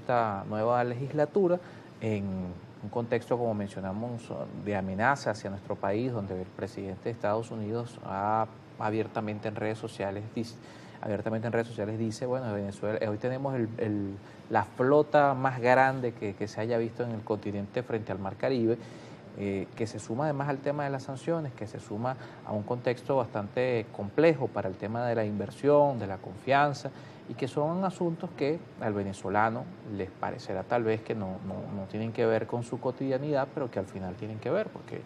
esta nueva legislatura en un contexto, como mencionamos, de amenaza hacia nuestro país, donde el presidente de Estados Unidos ha abiertamente en redes sociales dice, bueno, Venezuela, hoy tenemos la flota más grande que se haya visto en el continente frente al Mar Caribe, que se suma además al tema de las sanciones, que se suma a un contexto bastante complejo para el tema de la inversión, de la confianza, y que son asuntos que al venezolano les parecerá tal vez que no tienen que ver con su cotidianidad, pero que al final tienen que ver, porque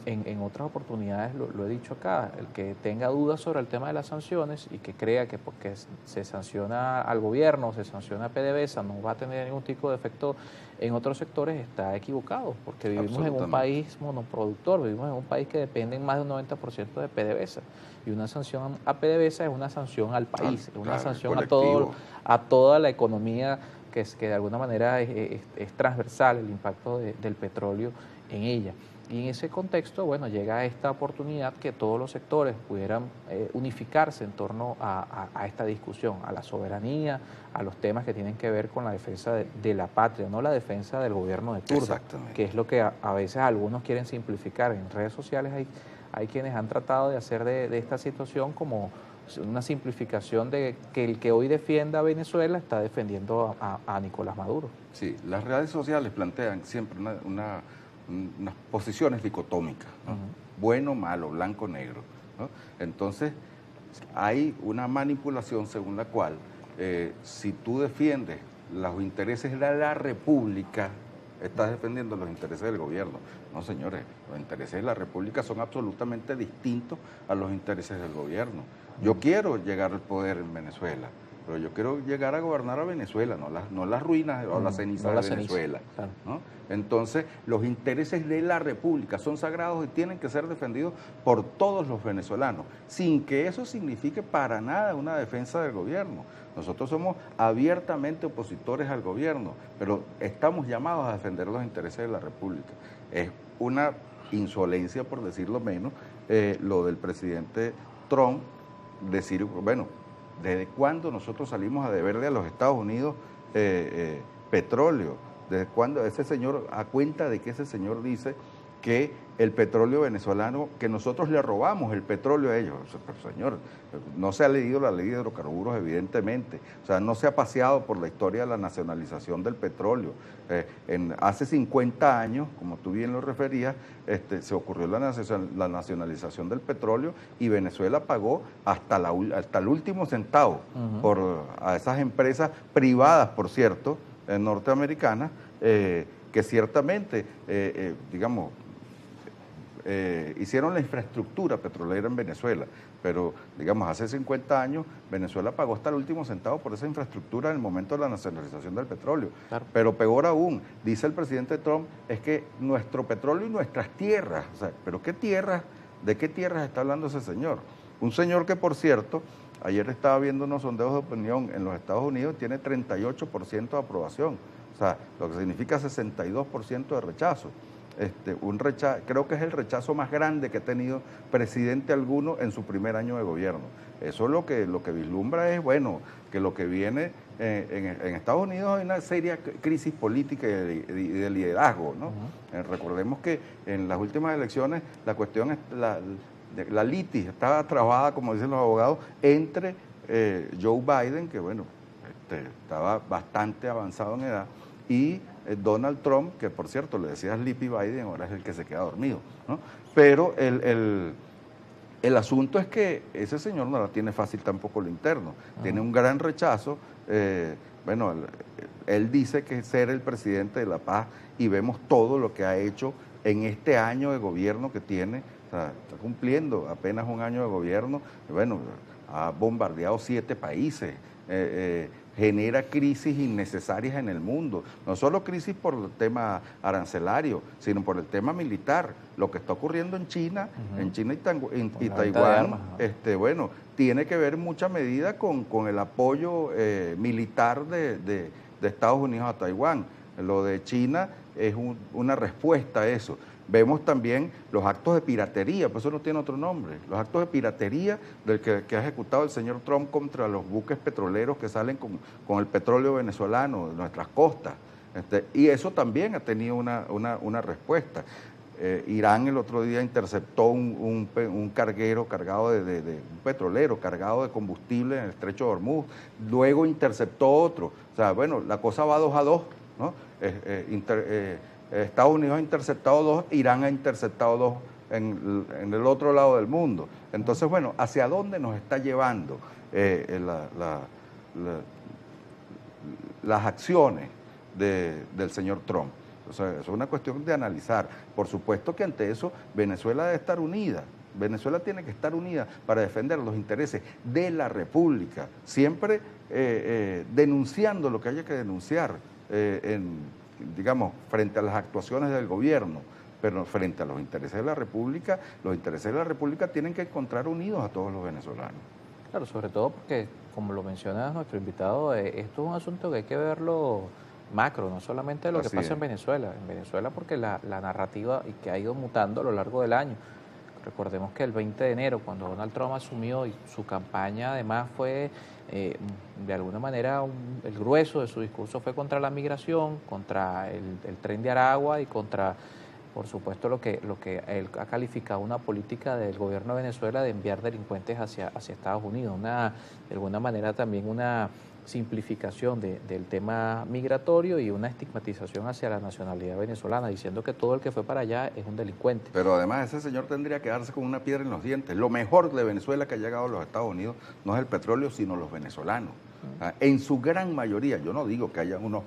en otras oportunidades lo he dicho acá, el que tenga dudas sobre el tema de las sanciones y que crea que porque se sanciona al gobierno, se sanciona a PDVSA, no va a tener ningún tipo de efecto en otros sectores, está equivocado, porque vivimos en un país monoproductor, vivimos en un país que depende en más de un 90% de PDVSA, y una sanción a PDVSA es una sanción al país, es una sanción a toda la economía que de alguna manera es transversal el impacto del petróleo en ella. Y en ese contexto, bueno, llega esta oportunidad que todos los sectores pudieran unificarse en torno a esta discusión, a la soberanía, a los temas que tienen que ver con la defensa de la patria, no la defensa del gobierno de turno, que es lo que a veces algunos quieren simplificar. En redes sociales hay quienes han tratado de hacer de esta situación como una simplificación de que el que hoy defienda a Venezuela está defendiendo a Nicolás Maduro. Sí, las redes sociales plantean siempre unas posiciones dicotómicas, ¿no? Bueno, malo, blanco, negro, ¿no? Entonces, hay una manipulación según la cual si tú defiendes los intereses de la República, estás defendiendo los intereses del gobierno. No, señores, los intereses de la República son absolutamente distintos a los intereses del gobierno. Yo quiero llegar al poder en Venezuela, pero yo quiero llegar a gobernar a Venezuela, no las ruinas o las cenizas de Venezuela, claro, ¿no? Entonces, los intereses de la República son sagrados y tienen que ser defendidos por todos los venezolanos, sin que eso signifique para nada una defensa del gobierno. Nosotros somos abiertamente opositores al gobierno, pero estamos llamados a defender los intereses de la República. Es una insolencia, por decirlo menos, lo del presidente Trump, decir, bueno, ¿desde cuándo nosotros salimos a deberle a los Estados Unidos petróleo? ¿Desde cuándo ese señor, a cuenta de que ese señor dice que el petróleo venezolano, que nosotros le robamos el petróleo a ellos? Pero señor, no se ha leído la ley de hidrocarburos, evidentemente. O sea, no se ha paseado por la historia de la nacionalización del petróleo. Hace 50 años, como tú bien lo referías, se ocurrió la nacionalización del petróleo y Venezuela pagó hasta el último centavo a esas empresas privadas, por cierto, norteamericanas, que ciertamente, digamos, hicieron la infraestructura petrolera en Venezuela, pero digamos hace 50 años Venezuela pagó hasta el último centavo por esa infraestructura en el momento de la nacionalización del petróleo. Claro. Pero peor aún, dice el presidente Trump, es que nuestro petróleo y nuestras tierras, o sea, ¿pero qué tierras? ¿De qué tierras está hablando ese señor? Un señor que, por cierto, ayer estaba viendo unos sondeos de opinión en los Estados Unidos, tiene 38% de aprobación, o sea, lo que significa 62% de rechazo. Creo que es el rechazo más grande que ha tenido presidente alguno en su primer año de gobierno. Eso lo que vislumbra es, bueno, que lo que viene en Estados Unidos hay una seria crisis política y de liderazgo, ¿no? Recordemos que en las últimas elecciones la cuestión es la litis estaba trabada, como dicen los abogados, entre Joe Biden, que bueno, estaba bastante avanzado en edad, y Donald Trump, que por cierto le decía Sleepy Biden, ahora es el que se queda dormido, ¿no? Pero el asunto es que ese señor no la tiene fácil tampoco lo interno, tiene un gran rechazo. Bueno, él dice que es ser el presidente de la paz y vemos todo lo que ha hecho en este año de gobierno que tiene. O sea, está cumpliendo apenas un año de gobierno, bueno, ha bombardeado 7 países, genera crisis innecesarias en el mundo, no solo crisis por el tema arancelario, sino por el tema militar. Lo que está ocurriendo en China, y Taiwán, bueno, tiene que ver en mucha medida con el apoyo militar de Estados Unidos a Taiwán. Lo de China es una respuesta a eso. Vemos también los actos de piratería, pues eso no tiene otro nombre, los actos de piratería que ha ejecutado el señor Trump contra los buques petroleros que salen con el petróleo venezolano de nuestras costas. Y eso también ha tenido una respuesta. Irán el otro día interceptó un carguero cargado un petrolero cargado de combustible en el estrecho de Hormuz, luego interceptó otro. O sea, bueno, la cosa va 2-2, ¿no? Estados Unidos ha interceptado 2, Irán ha interceptado 2 en el otro lado del mundo. Entonces, bueno, ¿hacia dónde nos está llevando las acciones del señor Trump? O sea, eso es una cuestión de analizar. Por supuesto que ante eso Venezuela debe estar unida. Venezuela tiene que estar unida para defender los intereses de la República, siempre denunciando lo que haya que denunciar, digamos, frente a las actuaciones del gobierno, pero frente a los intereses de la República tienen que encontrar unidos a todos los venezolanos. Claro, sobre todo porque, como lo menciona nuestro invitado, esto es un asunto que hay que verlo macro, no solamente lo que pasa en Venezuela porque la narrativa y que ha ido mutando a lo largo del año. Recordemos que el 20 de enero, cuando Donald Trump asumió y su campaña además fue, de alguna manera, el grueso de su discurso fue contra la migración, contra el tren de Aragua y contra, por supuesto, lo que él ha calificado una política del gobierno de Venezuela de enviar delincuentes hacia Estados Unidos, de alguna manera también una simplificación del tema migratorio y una estigmatización hacia la nacionalidad venezolana, diciendo que todo el que fue para allá es un delincuente. Pero además ese señor tendría que darse con una piedra en los dientes. Lo mejor de Venezuela que ha llegado a los Estados Unidos no es el petróleo, sino los venezolanos. En su gran mayoría, yo no digo que haya unos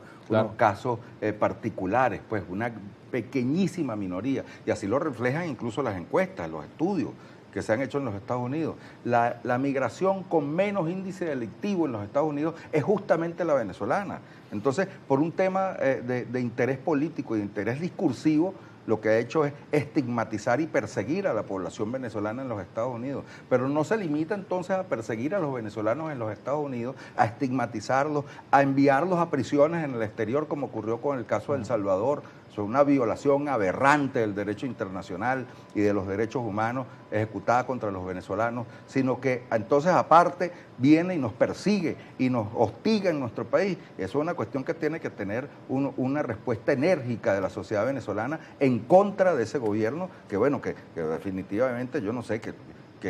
casos particulares, pues una pequeñísima minoría, y así lo reflejan incluso las encuestas, los estudios que se han hecho en los Estados Unidos. La migración con menos índice delictivo en los Estados Unidos es justamente la venezolana. Entonces, por un tema de interés político y de interés discursivo, lo que ha hecho es estigmatizar y perseguir a la población venezolana en los Estados Unidos. Pero no se limita entonces a perseguir a los venezolanos en los Estados Unidos, a estigmatizarlos, a enviarlos a prisiones en el exterior, como ocurrió con el caso de El Salvador. Es una violación aberrante del derecho internacional y de los derechos humanos ejecutada contra los venezolanos, sino que entonces aparte viene y nos persigue y nos hostiga en nuestro país. Eso es una cuestión que tiene que tener una respuesta enérgica de la sociedad venezolana en contra de ese gobierno, que bueno, que definitivamente yo no sé, que